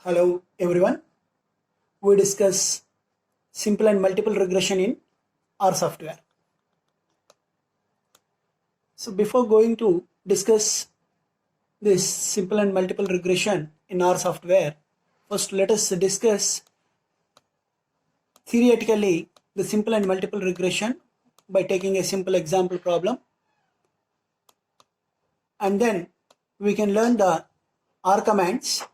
Hello everyone. We discuss simple and multiple regression in R software. So before going to discuss this simple and multiple regression in R software, first let us discuss theoretically the simple and multiple regression by taking a simple example problem, and then we can learn the R commands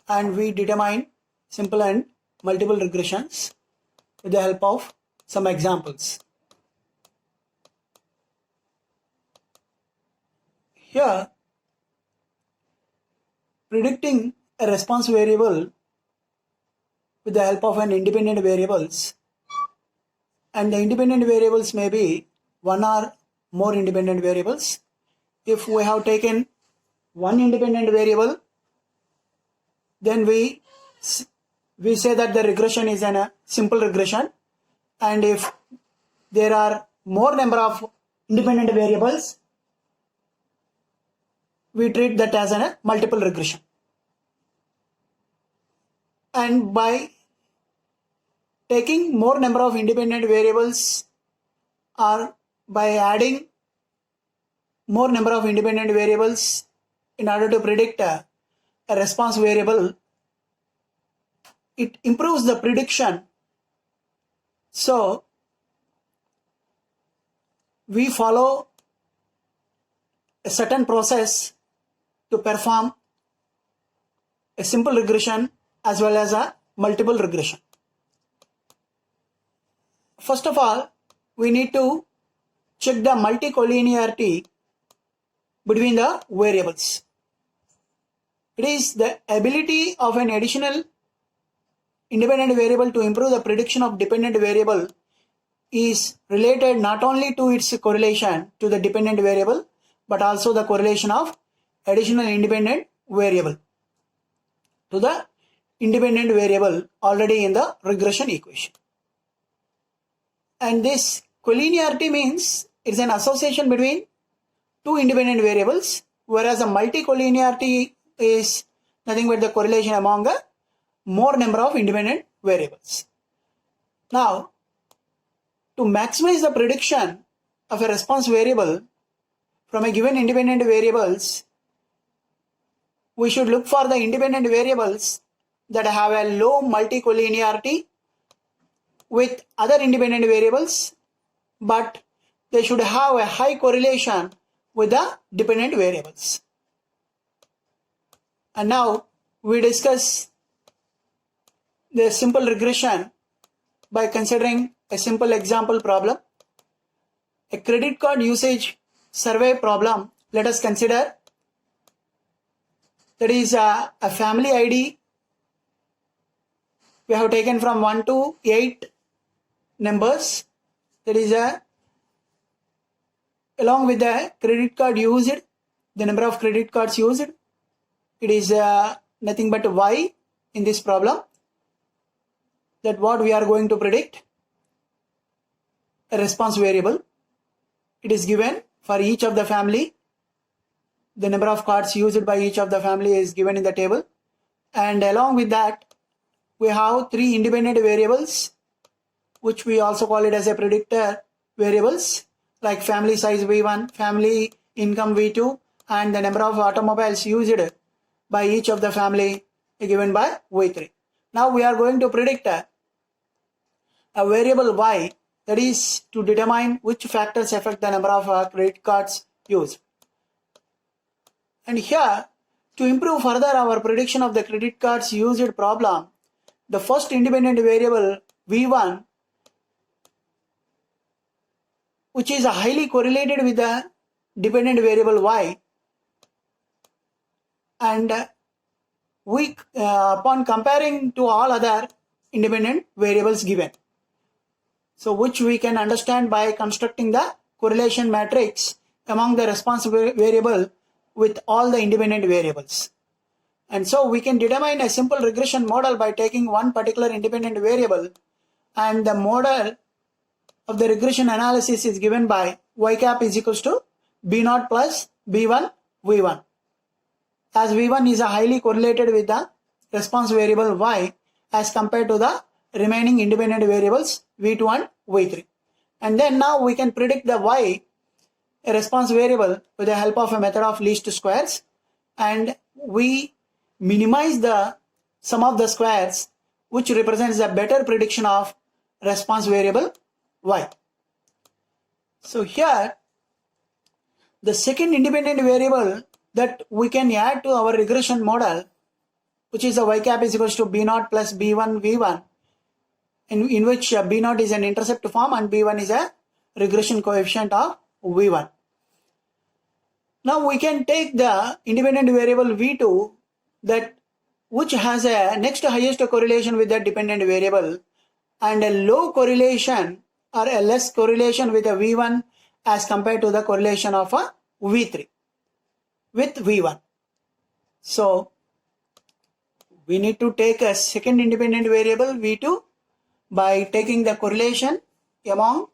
and we determine simple and multiple regressions with the help of some examples. Here, predicting a response variable with the help of an independent variables, and the independent variables may be one or more independent variables. If we have taken one independent variable, then we say that the regression is a simple regression, and if there are more number of independent variables, we treat that as a multiple regression. And by taking more number of independent variables or by adding more number of independent variables in order to predict a response variable, it improves the prediction. So we follow a certain process to perform a simple regression as well as a multiple regression. First of all, we need to check the multi-collinearity between the variables. It is the ability of an additional independent variable to improve the prediction of dependent variable is related not only to its correlation to the dependent variable, but also the correlation of additional independent variable to the independent variable already in the regression equation. And this collinearity means it's an association between two independent variables, whereas a multi-collinearity is nothing but the correlation among a more number of independent variables. Now, to maximize the prediction of a response variable from a given independent variables, we should look for the independent variables that have a low multi-collinearity with other independent variables, but they should have a high correlation with the dependent variables. And now we discuss the simple regression by considering a simple example problem. A credit card usage survey problem, let us consider. That is a family ID. We have taken from 1 to 8 numbers. That is along with the credit card used, the number of credit cards used. It is nothing but y in this problem. That what we are going to predict, a response variable. It is given for each of the family. The number of cards used by each of the family is given in the table. And along with that, we have three independent variables, which we also call it as a predictor variables, like family size V1, family income V2, and the number of automobiles used by each of the family given by V3. Now we are going to predict a variable y, that is to determine which factors affect the number of credit cards used. And here, to improve further our prediction of the credit cards used problem, the first independent variable V1, which is highly correlated with the dependent variable y, and we upon comparing to all other independent variables given, so which we can understand by constructing the correlation matrix among the response variable with all the independent variables. And so we can determine a simple regression model by taking one particular independent variable, and the model of the regression analysis is given by y cap is equals to b0 plus b1 v1. As v1 is highly correlated with the response variable y as compared to the remaining independent variables v2 and v3. And then now we can predict the y, a response variable, with the help of a method of least squares, and we minimize the sum of the squares, which represents a better prediction of response variable y. So here, the second independent variable that we can add to our regression model, which is a y cap is equals to b0 plus b1 v1, in which b0 is an intercept form and b1 is a regression coefficient of v1. Now we can take the independent variable v2 that which has a next highest correlation with the dependent variable and a low correlation or a less correlation with a v1 as compared to the correlation of a v3 with v1. So we need to take a second independent variable v2 by taking the correlation among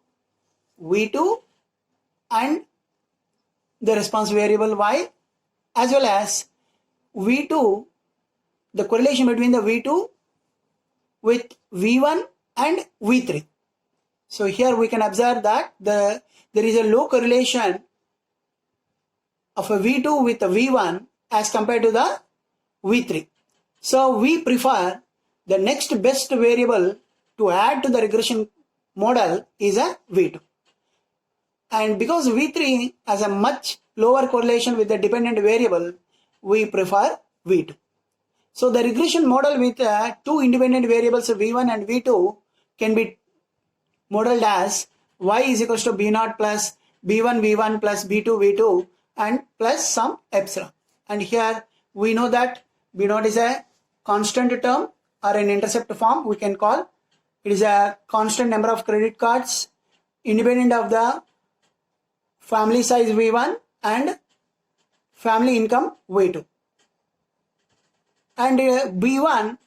v2 and the response variable y, as well as v2, the correlation between the v2 with v1 and v3. So here we can observe that there is a low correlation of a v2 with a v1 as compared to the v3. So we prefer the next best variable to add to the regression model is a v2. And because v3 has a much lower correlation with the dependent variable, we prefer v2. So the regression model with two independent variables v1 and v2 can be modeled as y is equals to b0 plus b1 v1 plus b2 v2 and plus some epsilon. And here we know that b0 is a constant term or an intercept form, we can call. It is a constant number of credit cards independent of the family size v1 and family income v2. And b1,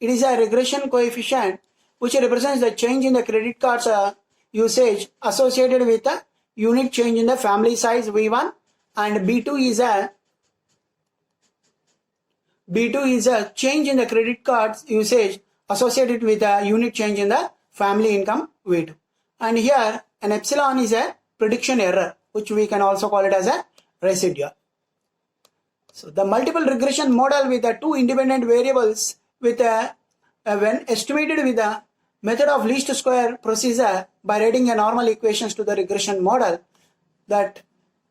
it is a regression coefficient which represents the change in the credit cards usage associated with the unit change in the family size v1, and b2 is a change in the credit cards usage associated with a unit change in the family income v2. And here an epsilon is a prediction error, which we can also call it as a residual. So the multiple regression model with the two independent variables with when estimated with the method of least square procedure by writing a normal equations to the regression model, that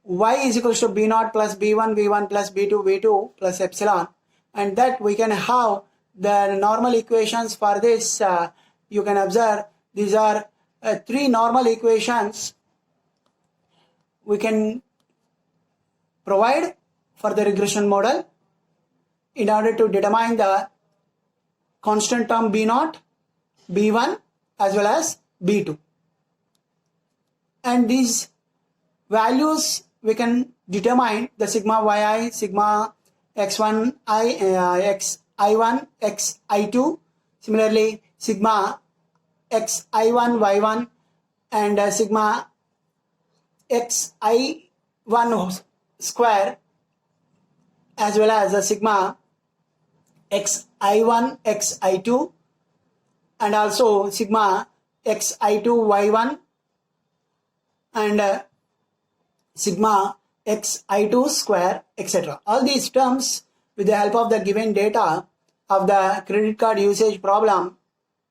y is equals to b0 plus b1 v1 plus b2 v2 plus epsilon, and that we can have the normal equations for this. You can observe these are three normal equations we can provide for the regression model in order to determine the constant term b0, b1 as well as b2. And these values we can determine the sigma yi, sigma x1 xi1, xi2, similarly sigma xi1 y1 and sigma xi1 square, as well as the sigma xi1 xi2 and also sigma xi2 y1 and sigma xi2 square, etc. All these terms, with the help of the given data of the credit card usage problem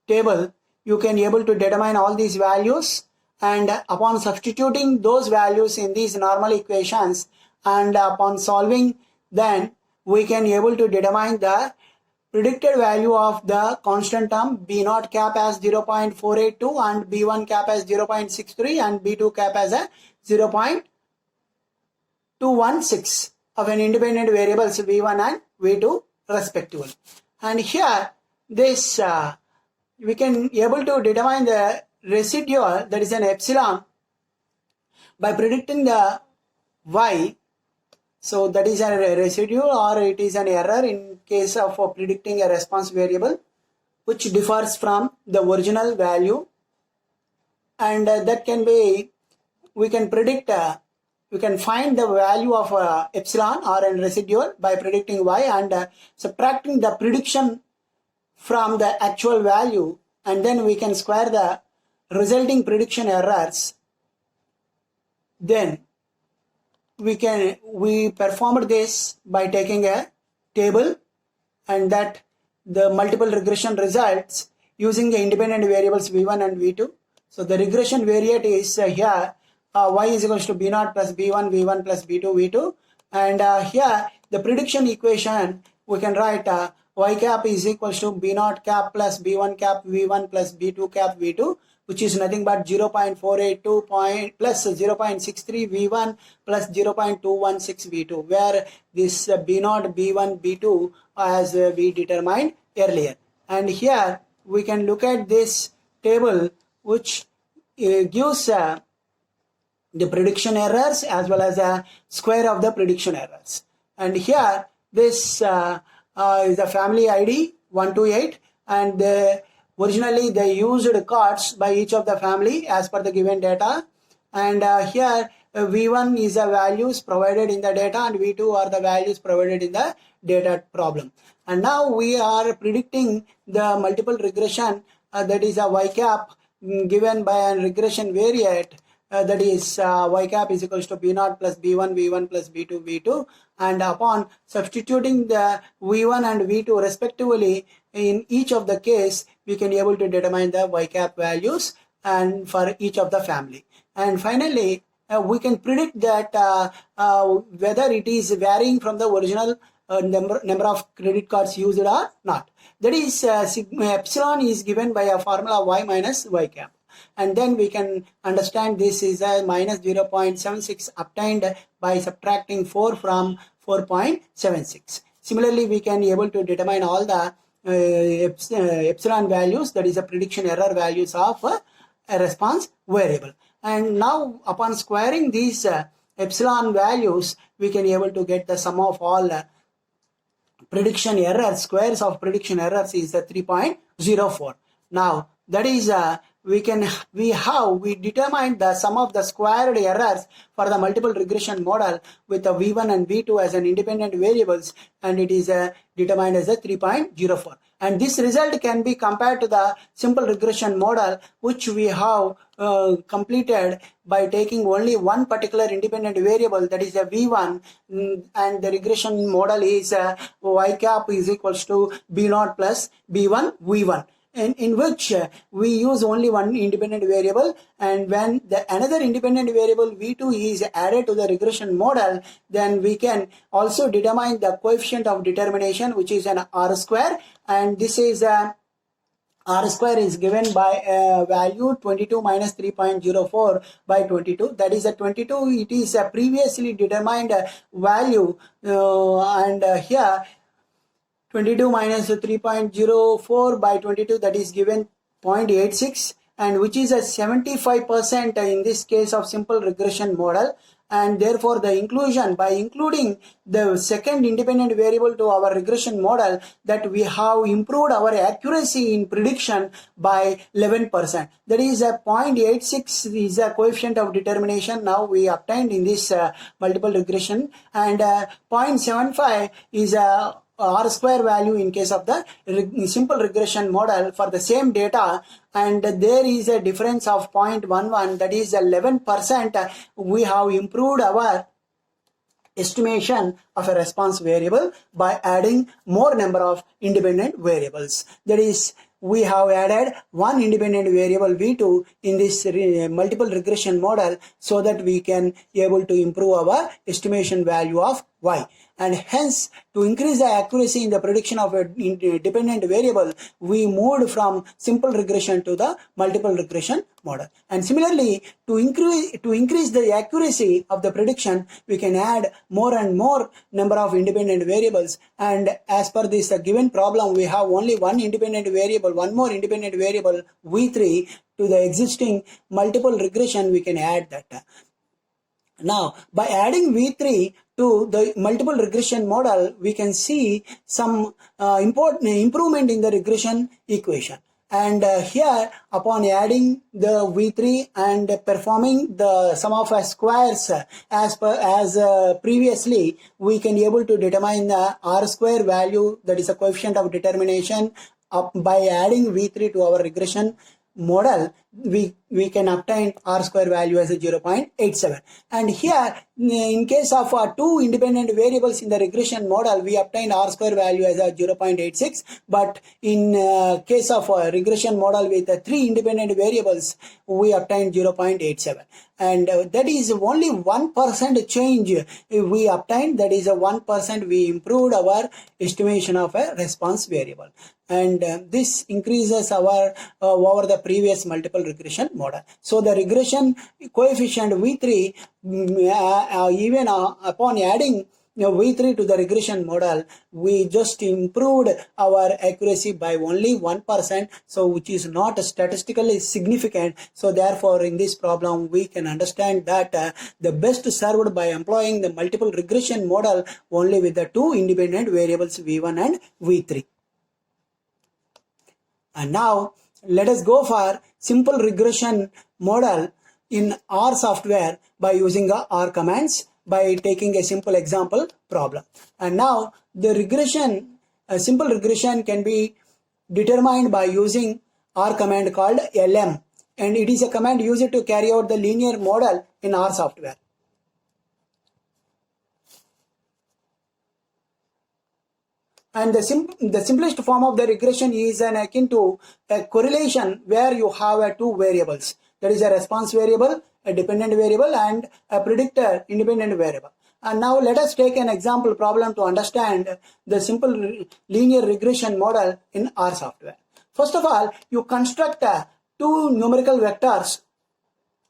table, you can able to determine all these values, and upon substituting those values in these normal equations and upon solving, then we can able to determine the predicted value of the constant term b0 cap as 0.482 and b1 cap as 0.63 and b2 cap as a 0.216 of an independent variables v1 and v2 respectively. And here this we can able to determine the residual, that is an epsilon, by predicting the y. So that is a residual, or it is an error in case of predicting a response variable which differs from the original value, and that can be, we can predict we can find the value of epsilon or a residual by predicting y and subtracting the prediction from the actual value, and then we can square the resulting prediction errors. Then we performed this by taking a table, and that the multiple regression results using the independent variables v1 and v2. So the regression variate is here y is equals to b0 plus b1 v1 plus b2 v2, and here the prediction equation we can write y cap is equals to b0 cap plus b1 cap v1 plus b2 cap v2, which is nothing but 0.482 plus 0.63 v1 plus 0.216 v2, where this b0, b1, b2 as we determined earlier. And here we can look at this table, which gives the prediction errors as well as a square of the prediction errors. And here this is the family ID 128, and originally they used cards by each of the family as per the given data, and here v1 is the values provided in the data and v2 are the values provided in the data problem. And now we are predicting the multiple regression, that is a y cap given by a regression variate, that is y cap is equals to b0 plus b1 v1 plus b2 v2, and upon substituting the v1 and v2 respectively in each of the case, we can be able to determine the y cap values and for each of the family. And finally we can predict that whether it is varying from the original number of credit cards used or not. That is epsilon is given by a formula y minus y cap, and then we can understand this is a minus 0.76 obtained by subtracting 4 from 4.76. Similarly, we can be able to determine all the epsilon values, that is the prediction error values of a response variable. And now upon squaring these epsilon values, we can be able to get the sum of all prediction errors. Squares of prediction errors is 3.04. Now that is we determined the sum of the squared errors for the multiple regression model with the v1 and v2 as an independent variables, and it is determined as a 3.04. And this result can be compared to the simple regression model, which we have completed by taking only one particular independent variable, that is a v1, and the regression model is y cap is equals to b0 plus b1 v1. In which we use only one independent variable, and when another independent variable v2 is added to the regression model, then we can also determine the coefficient of determination, which is an r square, and this is r square is given by value 22 minus 3.04 by 22, that is a 22, it is a previously determined value, and here 22 minus 3.04 by 22, that is given 0.86, and which is a 75% in this case of simple regression model. And therefore the inclusion, by including the second independent variable to our regression model, that we have improved our accuracy in prediction by 11%. That is a 0.86 is a coefficient of determination now we obtained in this multiple regression, and 0.75 is a r square value in case of the simple regression model for the same data, and there is a difference of 0.11, that is 11%. We have improved our estimation of a response variable by adding more number of independent variables. That is, we have added one independent variable v2 in this multiple regression model, so that we can be able to improve our estimation value of y. And hence, to increase the accuracy in the prediction of a dependent variable, we moved from simple regression to the multiple regression model. And similarly, to increase the accuracy of the prediction, we can add more and more number of independent variables. And as per this given problem, we have only one independent variable, one more independent variable v3 to the existing multiple regression. We can add that. Now, by adding v3 to the multiple regression model, we can see some important improvement in the regression equation. And here, upon adding the V3 and performing the sum of squares as previously, we can able to determine the R square value, that is a coefficient of determination, by adding V3 to our regression model. We can obtain R square value as a 0.87. And here, in case of two independent variables in the regression model, we obtain R square value as a 0.86. But in case of a regression model with three independent variables, we obtain 0.87. And that is only 1% change we obtained. That is a 1% we improved our estimation of a response variable. And this increases our over the previous multiple regression model. So the regression coefficient V3, even upon adding V3 to the regression model, we just improved our accuracy by only 1%, so which is not statistically significant. So therefore, in this problem, we can understand that the best served by employing the multiple regression model only with the two independent variables V1 and V3. And now, let us go for simple regression model in R software by using the R commands, by taking a simple example problem. And now, the regression, a simple regression can be determined by using R command called LM. And it is a command used to carry out the linear model in R software. And the simplest form of the regression is akin to a correlation where you have two variables. That is a response variable, a dependent variable, and a predictor independent variable. And now let us take an example problem to understand the simple linear regression model in R software. First of all, you construct two numerical vectors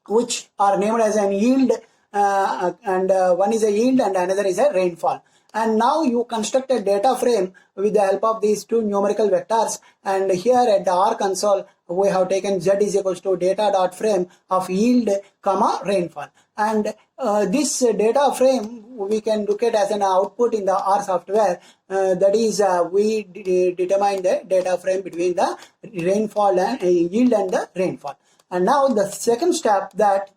which are named as an yield, and one is a yield and another is a rainfall. And now you construct a data frame with the help of these two numerical vectors. And here at the R console, we have taken Z is equals to data.frame of yield, comma, rainfall. And this data frame we can look at as an output in the R software. That is, we determine the data frame between the rainfall and yield and the rainfall. And now the second step, that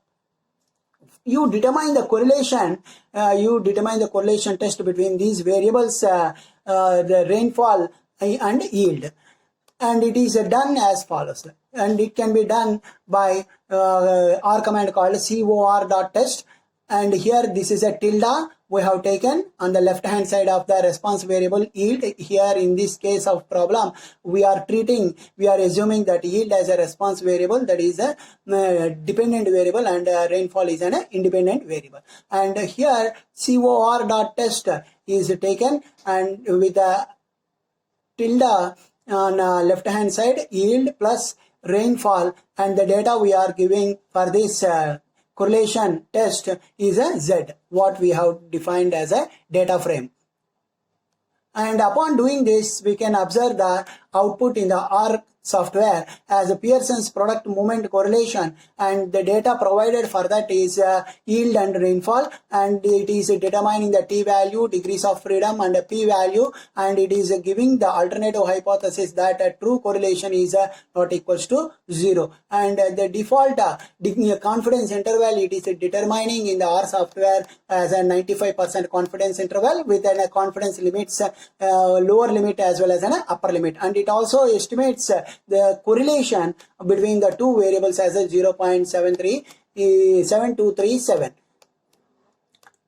you determine the correlation, test between these variables, the rainfall and yield. And it is done as follows. And it can be done by R command called cor.test. And here this is a tilde we have taken on the left hand side of the response variable yield. Here in this case of problem, we are assuming that yield as a response variable, that is a dependent variable, and rainfall is an independent variable. And here cor.test is taken, and with a tilde on left hand side, yield plus rainfall, and the data we are giving for this correlation test is a Z, what we have defined as a data frame. And upon doing this, we can observe the output in the R software as a Pearson's product movement correlation, and the data provided for that is yield and rainfall, and it is determining the t value, degrees of freedom, and a p value, and it is giving the alternative hypothesis that a true correlation is not equals to 0, and the default confidence interval it is determining in the R software as a 95% confidence interval with a confidence limits lower limit as well as an upper limit, and it also estimates the correlation between the two variables as a 0.7237.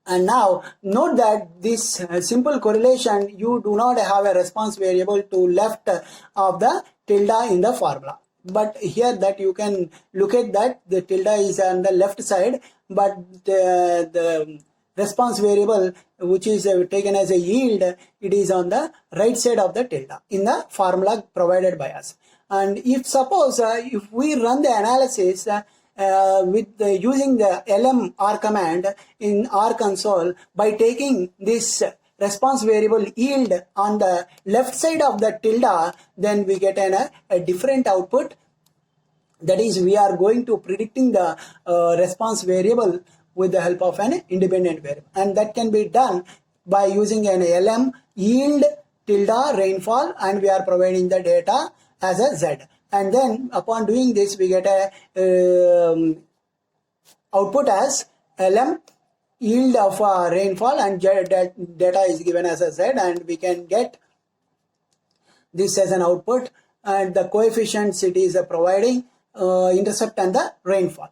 And now note that this simple correlation, you do not have a response variable to left of the tilde in the formula. But here that you can look at that the tilde is on the left side, but the response variable which is taken as a yield, it is on the right side of the tilde in the formula provided by us. And if suppose if we run the analysis using the LM R command in R console by taking this response variable yield on the left side of the tilde, then we get a different output. That is, we are going to predicting the response variable with the help of an independent variable, and that can be done by using an LM yield tilde rainfall, and we are providing the data as a Z. and then upon doing this we get a output as LM, yield of rainfall, and data is given as I said, and we can get this as an output, and the coefficients it is providing intercept and the rainfall.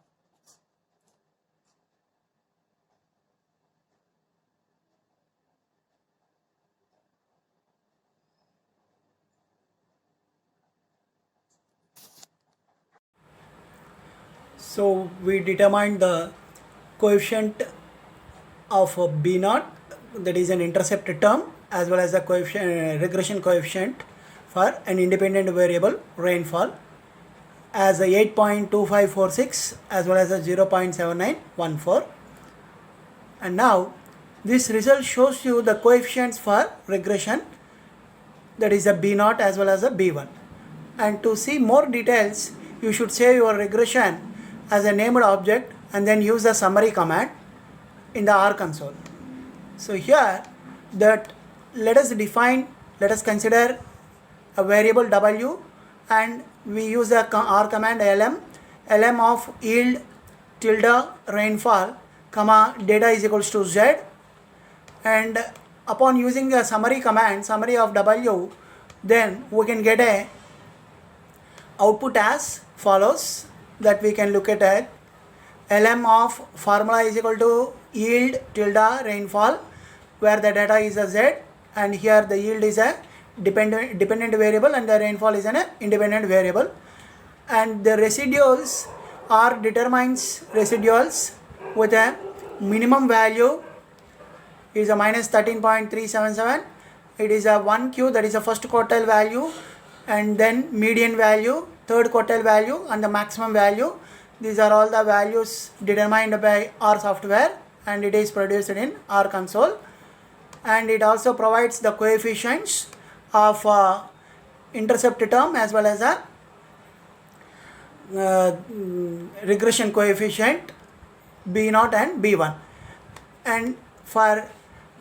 So we determined the coefficient of B naught, that is an intercept term, as well as the coefficient regression coefficient for an independent variable rainfall as a 8.2546 as well as a 0.7914. And now this result shows you the coefficients for regression, that is a B naught as well as a B1. And to see more details, you should save your regression as a named object and then use the summary command in the R console. So here that let us consider a variable W, and we use the R command lm of yield tilde rainfall comma data is equals to Z, and upon using the summary command, summary of W, then we can get a output as follows, that we can look at lm of formula is equal to yield tilde rainfall, where the data is a Z, and here the yield is a dependent variable and the rainfall is an independent variable, and the residuals are determines residuals with a minimum value is a minus 13.377, it is a 1Q, that is a first quartile value, and then median value, third quartile value, and the maximum value. These are all the values determined by R software, and it is produced in R console, and it also provides the coefficients of intercept term as well as a regression coefficient B naught and B1, and for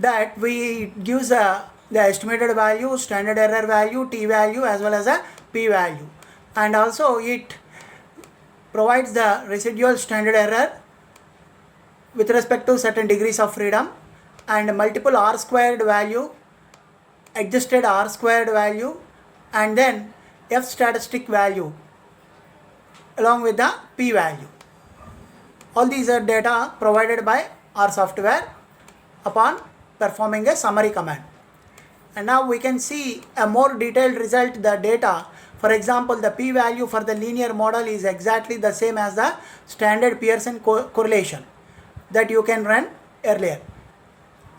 that we use the estimated value, standard error value, t value as well as a p value, and also it provides the residual standard error with respect to certain degrees of freedom, and multiple R squared value, adjusted R squared value, and then F statistic value along with the p value. All these are data provided by R software upon performing a summary command. And now we can see a more detailed result, the data. For example, the p value for the linear model is exactly the same as the standard Pearson correlation that you can run earlier.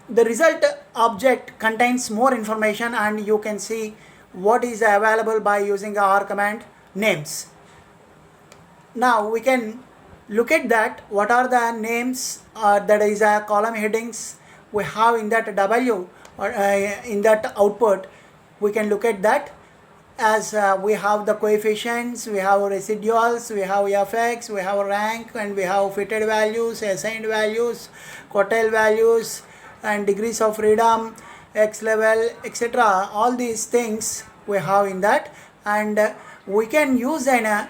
The result object contains more information, and you can see what is available by using the R command names. Now we can look at that, what are the names, that is column headings we have in that W or in that output. We can look at that as we have the coefficients, we have residuals, we have fx, we have rank, and we have fitted values, assigned values, quartile values, and degrees of freedom, x level, etc. All these things we have in that, and we can use an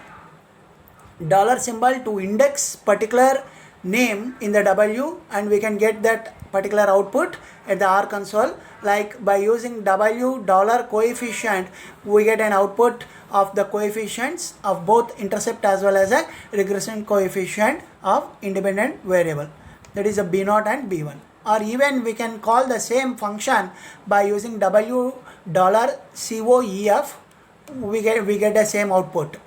dollar symbol to index particular name in the W, and we can get that particular output at the R console. Like by using W dollar coefficient, we get an output of the coefficients of both intercept as well as a regression coefficient of independent variable, that is a B naught and B1. Or even we can call the same function by using W dollar COEF, we get the same output.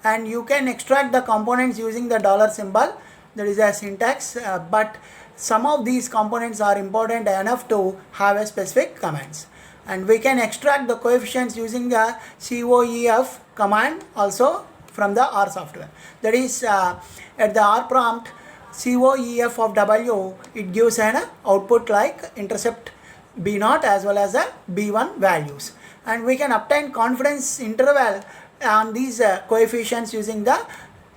And you can extract the components using the dollar symbol, that is a syntax, but some of these components are important enough to have a specific commands. And we can extract the coefficients using the COEF command also from the R software. That is at the R prompt COEF of W, it gives an output like intercept B naught as well as a B1 values. And we can obtain confidence interval on these coefficients using the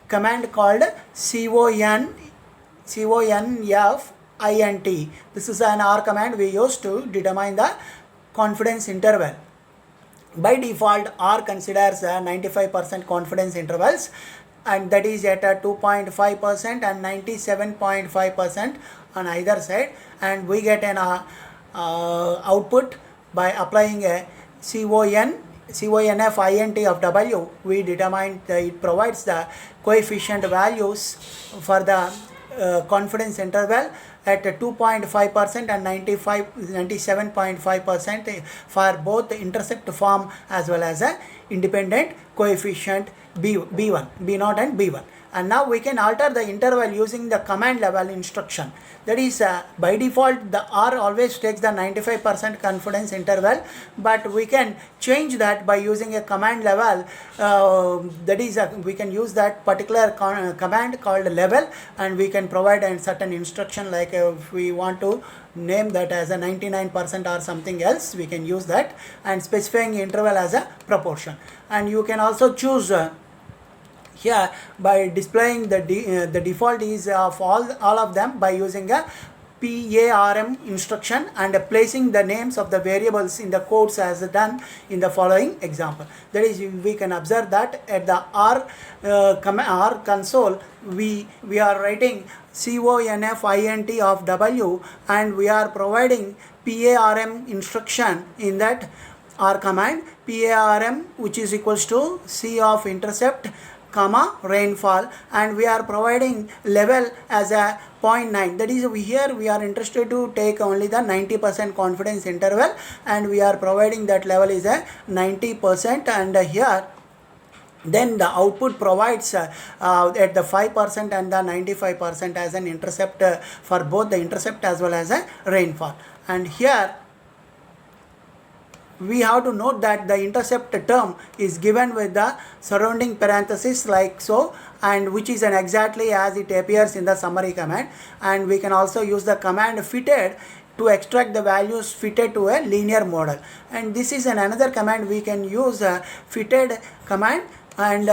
command called CONF INT. This is an R command we use to determine the confidence interval. by default R considers 95% confidence intervals, and that is at 2.5% and 97.5% on either side, and we get an output by applying a CONF int of W. We determine it provides the coefficient values for the confidence interval at 2.5% and 97.5% for both the intercept form as well as a independent coefficient B1, B0 and B1. And now we can alter the interval using the command level instruction. That is, by default the R always takes the 95% confidence interval, but we can change that by using a command level. That is, we can use that particular command called level, and we can provide a certain instruction, like if we want to name that as a 99% or something else, we can use that, and specifying interval as a proportion. And you can also choose here by displaying the default is of all of them by using a PARM instruction and placing the names of the variables in the codes as done in the following example. That is, we can observe that at the R console we are writing CONF int of W, and we are providing PARM instruction in that R command, PARM, which is equals to C of intercept comma rainfall, and we are providing level as a 0.9. that is, here we are interested to take only the 90% confidence interval, and we are providing that level is a 90%, and here then the output provides at the 5% and the 95% as an intercept for both the intercept as well as a rainfall. And here we have to note that the intercept term is given with the surrounding parenthesis like so, and which is an exactly as it appears in the summary command. And we can also use the command fitted to extract the values fitted to a linear model. And this is another command we can use, fitted command, and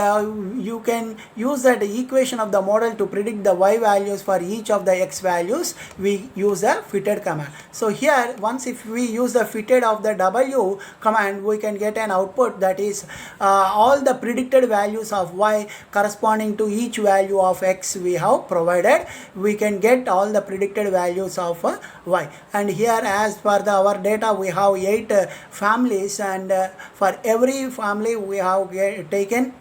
you can use that equation of the model to predict the y values for each of the x values. We use a fitted command. So here, once if we use the fitted of the W command, we can get an output that is all the predicted values of y corresponding to each value of x we have provided. We can get all the predicted values of y. And here, as per our data, we have 8 families, and for every family we have taken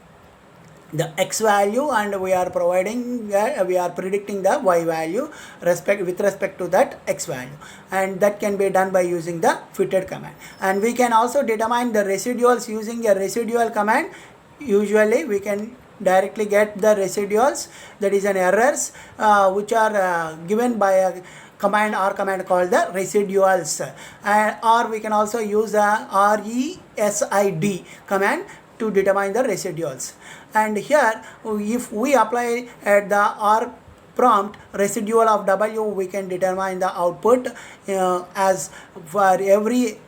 the x value, and we are providing we are predicting the y value with respect to that x value, and that can be done by using the fitted command. And we can also determine the residuals using a residual command. Usually we can directly get the residuals, that is an errors which are given by a R command called the residuals, or we can also use a RESID command to determine the residuals. And here, if we apply at the R prompt residual of W, we can determine the output as for every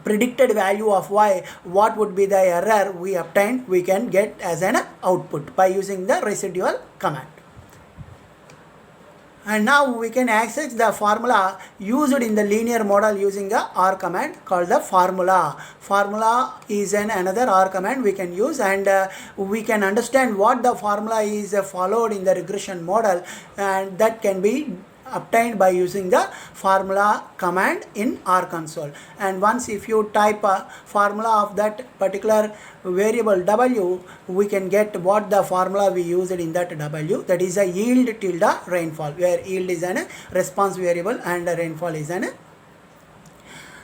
predicted value of y, what would be the error we obtained, we can get as an output by using the residual command. And now we can access the formula used in the linear model using a R command called the formula. Formula is another R command we can use, and we can understand what the formula is followed in the regression model, and that can be obtained by using the formula command in R console. And once if you type a formula of that particular variable W, we can get what the formula we used in that W, that is a yield tilde rainfall, where yield is an response variable and rainfall is an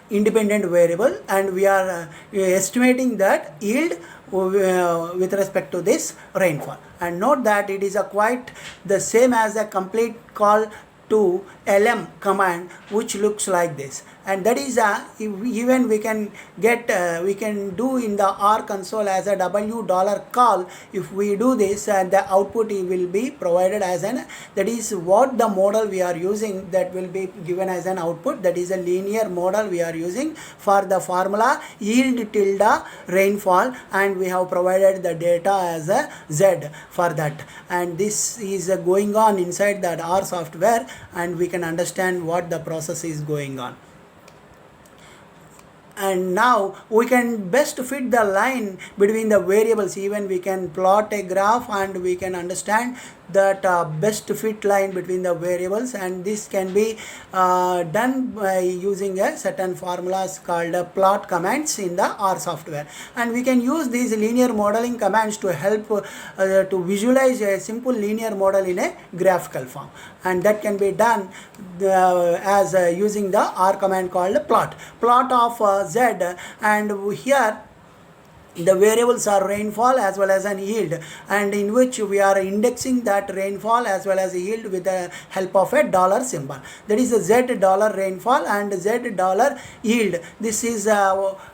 independent variable, and we are estimating that yield with respect to this rainfall. And note that it is quite the same as a complete call to LM command, which looks like this. And that is even we can get we can do in the R console as a W $call. If we do this, the output will be provided as an, that is what the model we are using, that will be given as an output. That is a linear model we are using for the formula yield tilde rainfall, and we have provided the data as a Z for that. And this is going on inside that R software, and we can understand what the process is going on. And now we can best fit the line between the variables. Even we can plot a graph and we can understand that best fit line between the variables, and this can be done by using a certain formulas called plot commands in the R software. And we can use these linear modeling commands to help to visualize a simple linear model in a graphical form, and that can be done as using the R command called plot of Z. And here the variables are rainfall as well as an yield, and in which we are indexing that rainfall as well as yield with the help of a dollar symbol. That is a Z dollar rainfall and Z dollar yield. This is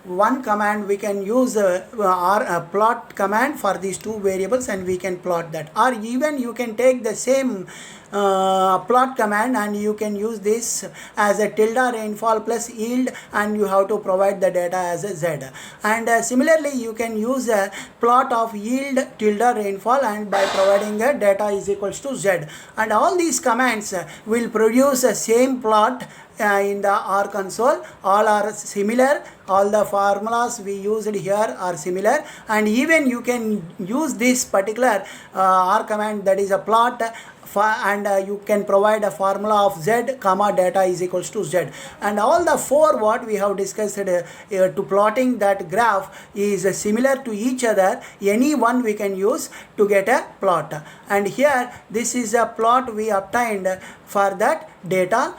one command. We can use our plot command for these two variables, and we can plot that. Or even you can take the same plot command and you can use this as a tilde rainfall plus yield, and you have to provide the data as a Z. And similarly you can use a plot of yield tilde rainfall, and by providing a data is equals to Z. And all these commands will produce the same plot in the R console. All are similar, all the formulas we used here are similar, and even you can use this particular R command, that is a plot, and you can provide a formula of Z comma data is equals to Z. And all the four what we have discussed to plotting that graph is similar to each other. Any one we can use to get a plot. And here this is a plot we obtained for that data.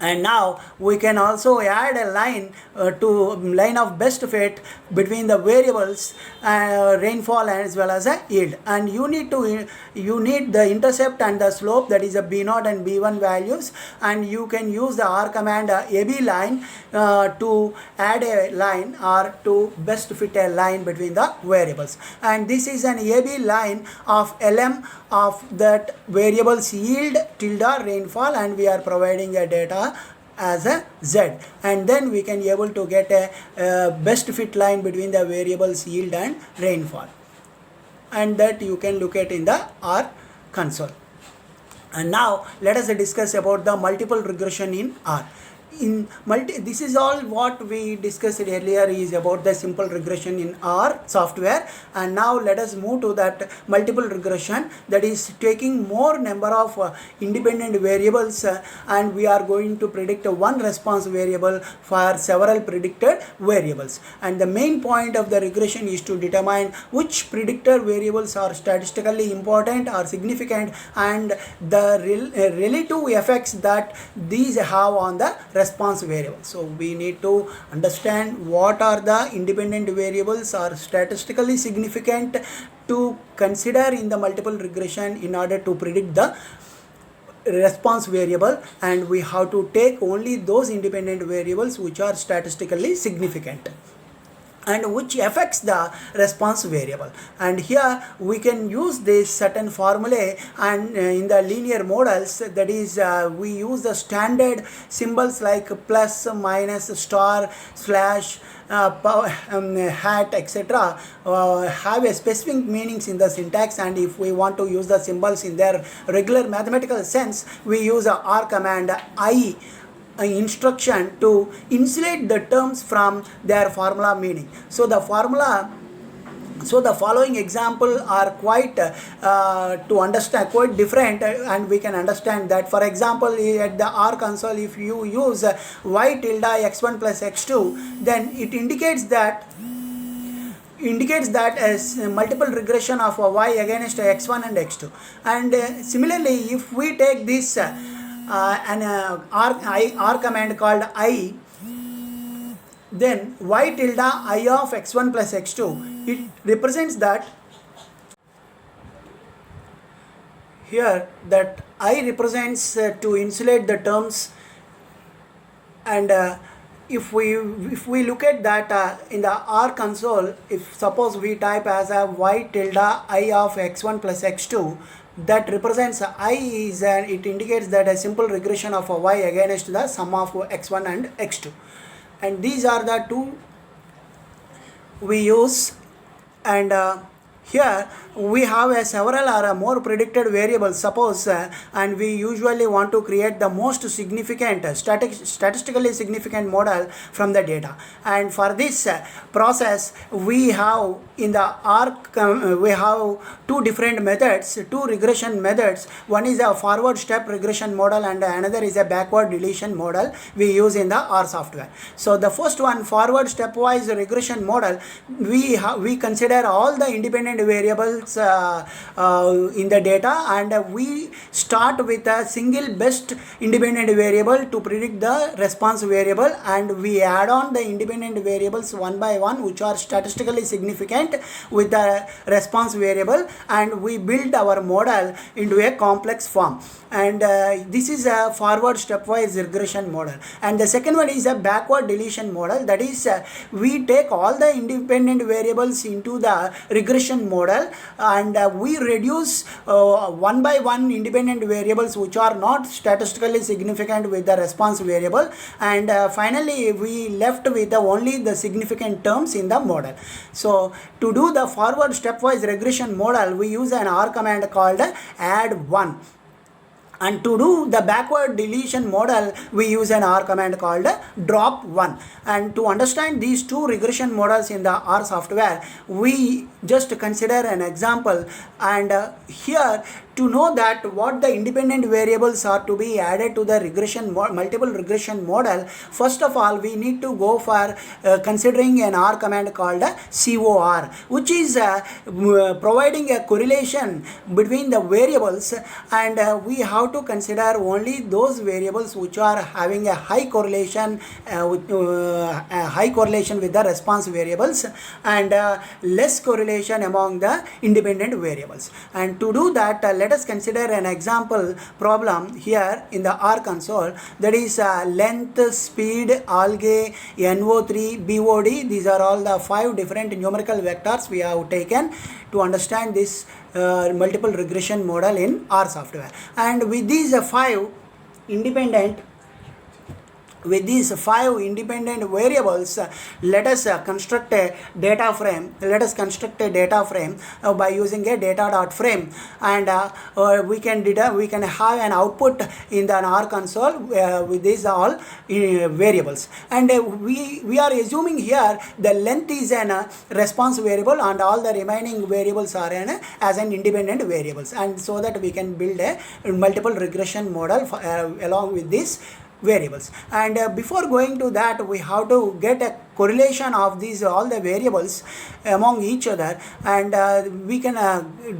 And now we can also add a line to line of best fit between the variables rainfall as well as a yield. And you need the intercept and the slope, that is a b0 and b1 values, and you can use the R command AB line to add a line or to best fit a line between the variables. And this is an AB line of LM of that variables yield tilde rainfall, and we are providing a data as a Z, and then we can able to get a best fit line between the variables yield and rainfall, and that you can look at in the R console. And now let us discuss about the multiple regression in R. This is all what we discussed earlier is about the simple regression in R software. And now let us move to that multiple regression, that is taking more number of independent variables and we are going to predict one response variable for several predicted variables. And the main point of the regression is to determine which predictor variables are statistically important or significant, and the relative effects that these have on the response variable. So we need to understand what are the independent variables are statistically significant to consider in the multiple regression in order to predict the response variable, and we have to take only those independent variables which are statistically significant and which affects the response variable. And here we can use this certain formulae, and in the linear models, that is we use the standard symbols like plus, minus, star, slash, hat, etc. Have a specific meanings in the syntax, and if we want to use the symbols in their regular mathematical sense, we use a R command I instruction to insulate the terms from their formula meaning. So the following example are quite to understand quite different, and we can understand that. For example, at the R console, if you use y tilde x1 plus x2, then it indicates that as multiple regression of y against x1 and x2. And similarly, if we take this R command called I, then y tilde I of x1 plus x2, it represents that here that I represents to insulate the terms. And if we look at that in the R console, if suppose we type as a y tilde I of x1 plus x2, that represents I is it indicates that a simple regression of a y against the sum of x1 and x2. And these are the two we use. And here we have a several or a more predicted variables, suppose and we usually want to create the most significant statistically significant model from the data, and for this process we have in the arc we have two different methods, two regression methods. One is a forward step regression model and another is a backward deletion model we use in the R software. So the first one, forward stepwise regression model, we consider all the independent variables in the data, and we start with a single best independent variable to predict the response variable, and we add on the independent variables one by one which are statistically significant with the response variable, and we build our model into a complex form. And this is a forward stepwise regression model. And the second one is a backward deletion model, that is we take all the independent variables into the regression model, and we reduce one by one independent variables which are not statistically significant with the response variable, and finally we left with only the significant terms in the model. So to do the forward stepwise regression model, we use an R command called add1. And to do the backward deletion model, we use an R command called drop1. And to understand these two regression models in the R software, we just consider an example. And here, to know that what the independent variables are to be added to the regression multiple regression model, first of all we need to go for considering an R command called COR, which is providing a correlation between the variables, and we have to consider only those variables which are having a high correlation with the response variables, and less correlation among the independent variables. And to do that, let us consider an example problem here in the R console, that is length, speed, algae, NO3, BOD. These are all the 5 different numerical vectors we have taken to understand this multiple regression model in R software. And with these 5 independent variables, let us construct a data frame. By using a data.frame, and we can have an output in the R console with these all variables. And we are assuming here the length is an response variable and all the remaining variables are as an independent variables, and so that we can build a multiple regression model along with these variables. And before going to that, we have to get a correlation of these all the variables among each other, and we can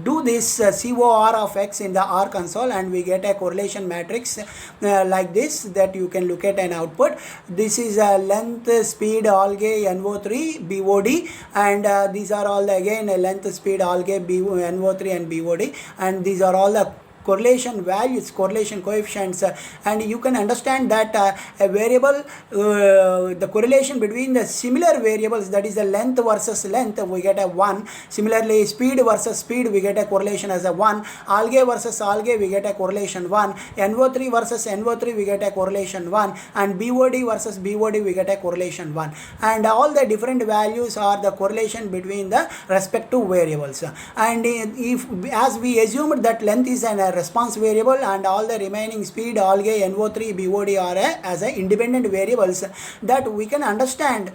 do this COR of X in the R console, and we get a correlation matrix like this, that you can look at an output. This is length, speed, algae, NO3, BOD, and these are all again length, speed, algae, NO3 and BOD, and these are all the correlation values, correlation coefficients, and you can understand that a variable, the correlation between the similar variables, that is the length versus length, we get a 1. Similarly, speed versus speed, we get a correlation as a 1. Algae versus algae, we get a correlation 1. NO3 versus NO3, we get a correlation 1. And BOD versus BOD, we get a correlation 1. And all the different values are the correlation between the respective variables. And if, as we assumed that length is an response variable and all the remaining speed, algae, NO3, BOD are as a independent variables, that we can understand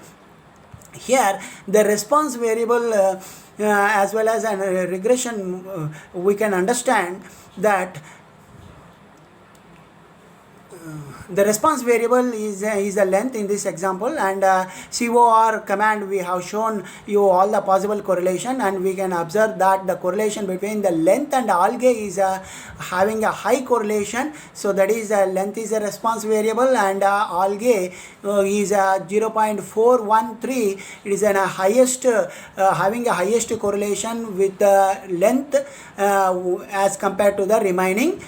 here the response variable as well as a regression, we can understand that the response variable is the length in this example, and COR command we have shown you all the possible correlation, and we can observe that the correlation between the length and algae is having a high correlation. So that is length is a response variable, and algae is 0.413. It is an highest having a highest correlation with length as compared to the remaining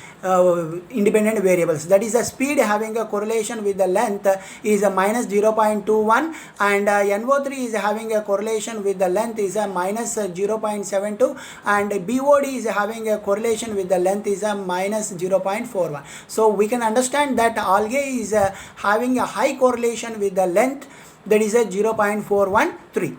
independent variables. That is the speed having a correlation with the length is a minus 0.21, and NO3 is having a correlation with the length is a minus 0.72, and BOD is having a correlation with the length is a minus 0.41. So we can understand that algae is having a high correlation with the length, that is a 0.413.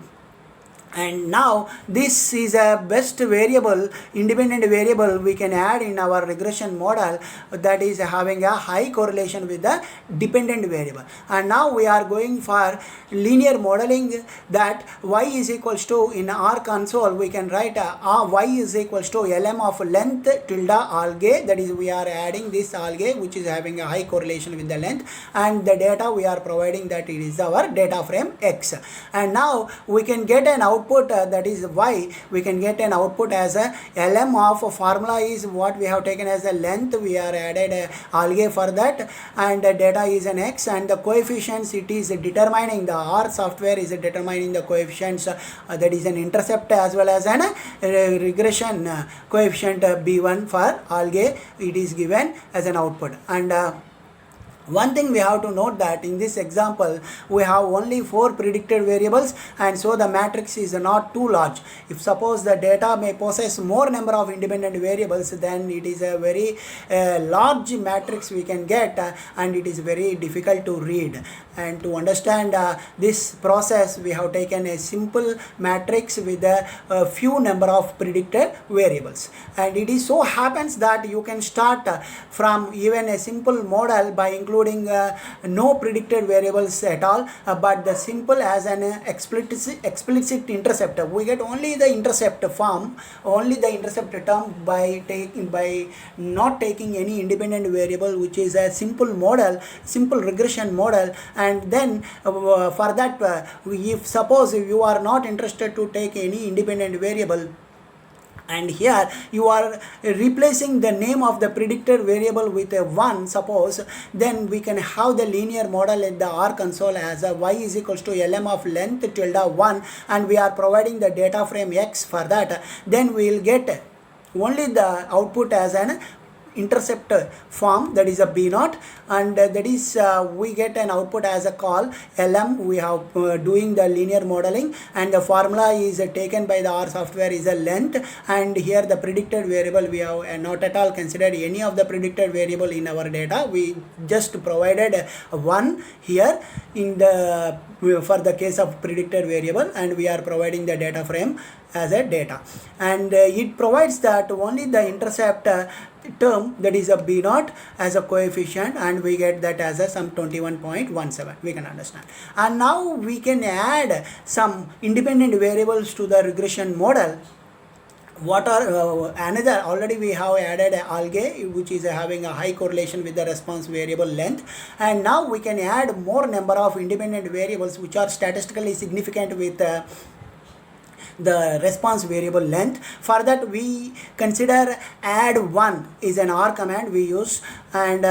And now this is a best variable, independent variable we can add in our regression model that is having a high correlation with the dependent variable. And now we are going for linear modeling, that y is equals to, in our console we can write y is equals to lm of length tilde algae, that is we are adding this algae which is having a high correlation with the length, and the data we are providing that it is our data frame x. And now we can get an output that is y, we can get an output as a lm of formula is what we have taken as a length, we are added algae for that, and data is an x, and the coefficients it is determining, the R software is determining the coefficients that is an intercept as well as an regression coefficient b1 for algae, it is given as an output. And one thing we have to note that in this example we have only 4 predicted variables, and so the matrix is not too large. If suppose the data may possess more number of independent variables, then it is a very large matrix we can get, and it is very difficult to read. And to understand this process, we have taken a simple matrix with a few number of predicted variables. And it is so happens that you can start from even a simple model by including no predicted variables at all, but the simple as an explicit intercept. We get only the intercept form, only the intercept term by not taking any independent variable, which is a simple model, simple regression model. And then for that, if suppose you are not interested to take any independent variable, and here you are replacing the name of the predicted variable with a 1, suppose, then we can have the linear model at the R console as a y is equals to lm of length tilde 1, and we are providing the data frame x for that. Then we will get only the output as an intercept form, that is a b0, and that is we get an output as a call lm. We have doing the linear modeling, and the formula is taken by the R software is a length, and here the predicted variable we have not at all considered any of the predicted variable in our data. We just provided 1 here in the for the case of predicted variable, and we are providing the data frame as a data, and it provides that only the intercept term, that is a b0 as a coefficient, and we get that as a some 21.17, we can understand. And now we can add some independent variables to the regression model. What are another, already we have added algae which is having a high correlation with the response variable length, and now we can add more number of independent variables which are statistically significant with the response variable length. For that we consider add1 is an R command we use, and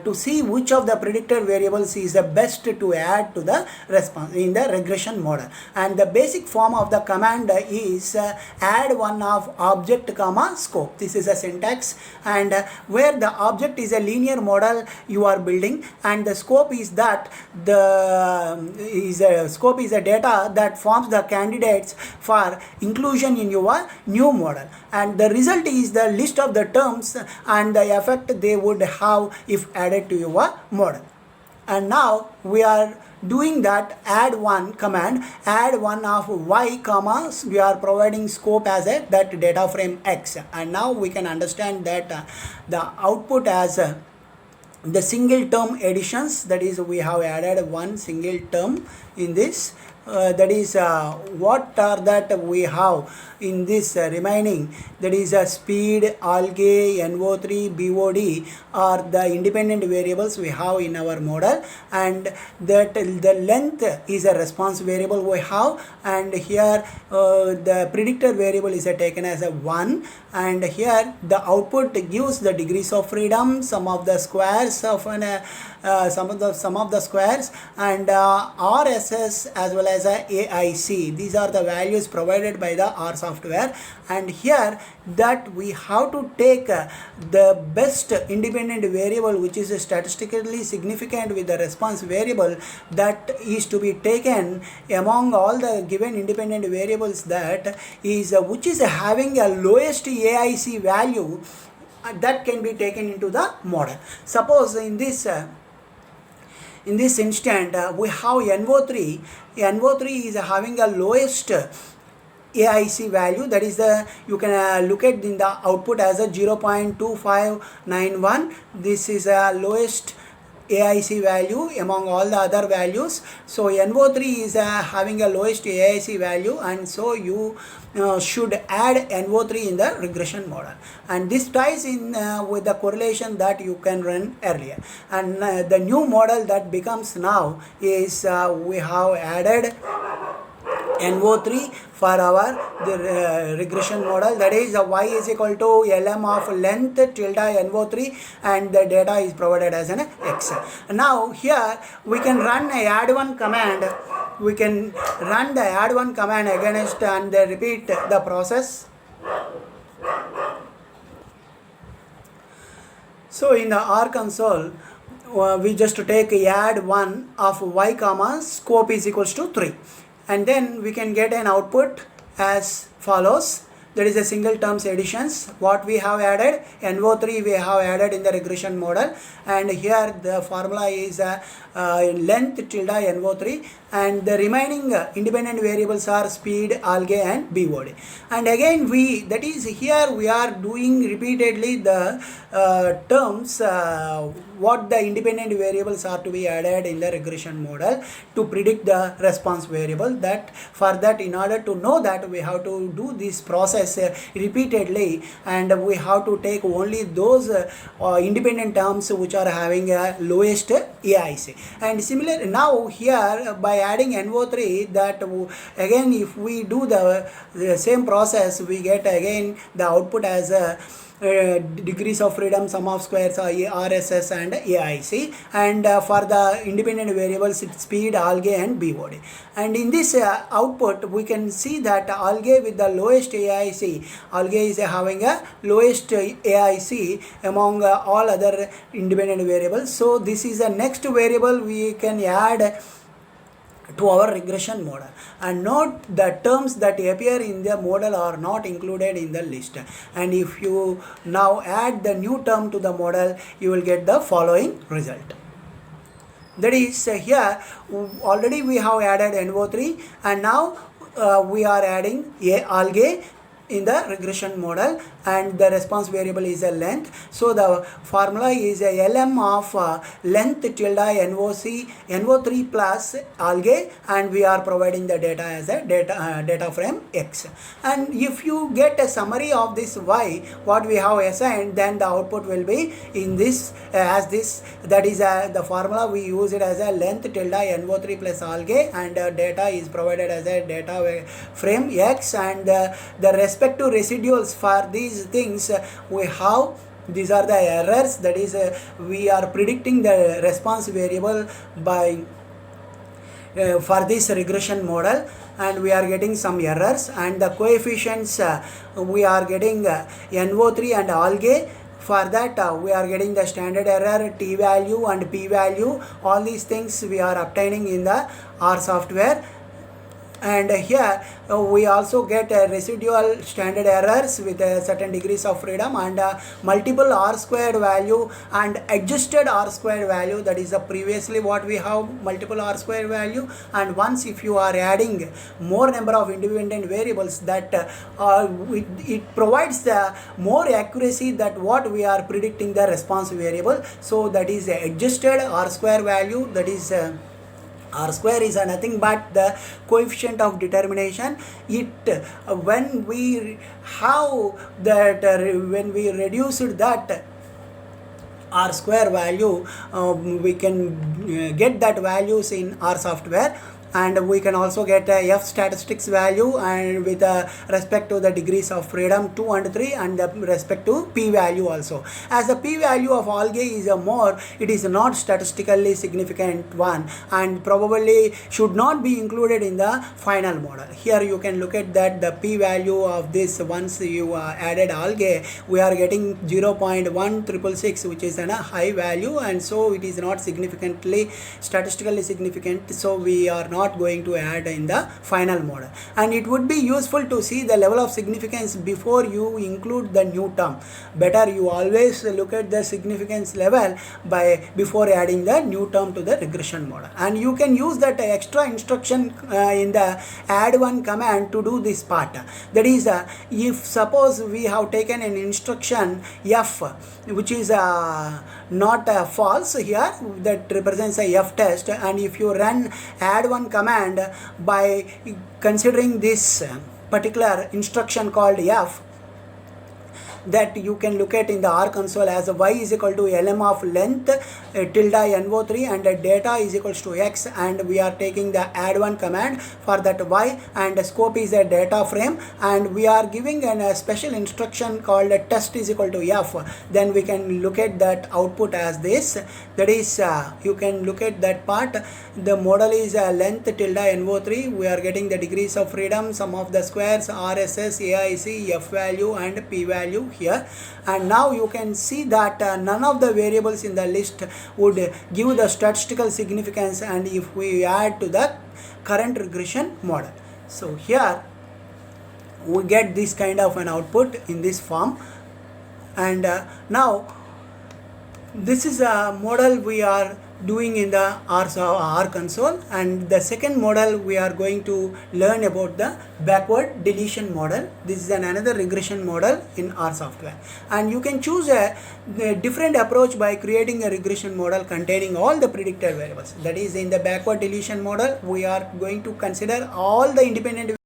to see which of the predicted variables is the best to add to the response in the regression model. And the basic form of the command is add1 of object comma scope. This is a syntax, and where the object is a linear model you are building, and the scope is that scope is a data that forms the candidates for inclusion in your new model, and the result is the list of the terms and the effect they would have if added to your model. And now we are doing that add1 command, add1 of y comma, we are providing scope as a that data frame x, and now we can understand that the output as the single term additions, that is we have added one single term in this, that is what are that we have in this remaining, that is speed, algae, NO3, BOD are the independent variables we have in our model, and that the length is a response variable we have, and here the predictor variable is taken as a 1, and here the output gives the degrees of freedom, sum of the squares of an sum of the squares, and RSS as well as AIC. These are the values provided by the R software, and here that we have to take the best independent variable which is statistically significant with the response variable, that is to be taken among all the given independent variables, that is which is having a lowest AIC value that can be taken into the model. Suppose in this instant we have NO3 is having a lowest AIC value, that is the, you can look at in the output as a 0.2591. This is a lowest AIC value among all the other values. So NO3 is having a lowest AIC value, and so you should add NO3 in the regression model, and this ties in with the correlation that you can run earlier. And the new model that becomes now is we have added NO3 for our regression model, that is y is equal to lm of length tilde NO3, and the data is provided as an x. Now here we can run a add one command. We can run the add one command against and repeat the process. So in the R console, we just take add one of y comma scope is equals to 3, and then we can get an output as follows. That is a single terms additions. What we have added, NO3 we have added in the regression model, and here the formula is length tilde NO3, and the remaining independent variables are speed, algae and BOD. And again that is here we are doing repeatedly the terms what the independent variables are to be added in the regression model to predict the response variable. That for that, in order to know that, we have to do this process repeatedly, and we have to take only those independent terms which are having a lowest AIC. And similar, now here by adding NO3, that again if we do the same process, we get again the output as a degrees of freedom, sum of squares, RSS and AIC, and for the independent variables it's speed, algae and BOD. And in this output we can see that algae with the lowest AIC, algae is having a lowest AIC among all other independent variables. So this is the next variable we can add to our regression model. And note the terms that appear in the model are not included in the list, and if you now add the new term to the model, you will get the following result. That is here already we have added NO3, and now we are adding algae in the regression model, and the response variable is a length. So the formula is a lm of length tilde NO3 plus algae, and we are providing the data as a data frame x. And if you get a summary of this y, what we have assigned, then the output will be in this as this. That is the formula we use it as a length tilde NO3 plus algae, and data is provided as a data frame x, and the respective residuals for these things we have. These are the errors, that is we are predicting the response variable by for this regression model, and we are getting some errors, and the coefficients we are getting NO3 and algae. For that we are getting the standard error, t value and p value. All these things we are obtaining in the R software. And here we also get residual standard errors with certain degrees of freedom, and multiple R squared value and adjusted R squared value. That is previously what we have, multiple R squared value. And once if you are adding more number of independent variables, that it provides the more accuracy that what we are predicting the response variable. So that is adjusted R square value, that is R square is nothing but the coefficient of determination. When we have that when we reduced that R square value, we can get that values in R software, and we can also get a F statistics value, and with respect to the degrees of freedom 2 and 3, and the respect to p value also. As the p value of algae is more, it is not statistically significant one, and probably should not be included in the final model. Here you can look at that the p value of this, once you added algae, we are getting 0.1666, which is a high value, and so it is not significantly statistically significant, so we are not not going to add in the final model. And it would be useful to see the level of significance before you include the new term. Better you always look at the significance level before adding the new term to the regression model. And you can use that extra instruction in the add one command to do this part. That is, if suppose we have taken an instruction f which is not false here, that represents a f test, and if you run add one command by considering this particular instruction called f, that you can look at in the R console as y is equal to lm of length tilde no3 and data is equals to x, and we are taking the add one command for that y, and scope is a data frame, and we are giving a special instruction called test is equal to f. Then we can look at that output as this. That is, you can look at that part. The model is length tilde no3. We are getting the degrees of freedom, sum of the squares, RSS, AIC, f value and p value here. And now you can see that none of the variables in the list would give the statistical significance, and if we add to the current regression model. So here we get this kind of an output in this form. And now this is a model we are doing in the R console, and the second model we are going to learn about the backward deletion model. This is another regression model in R software, and you can choose a different approach by creating a regression model containing all the predicted variables. That is, in the backward deletion model we are going to consider all the independent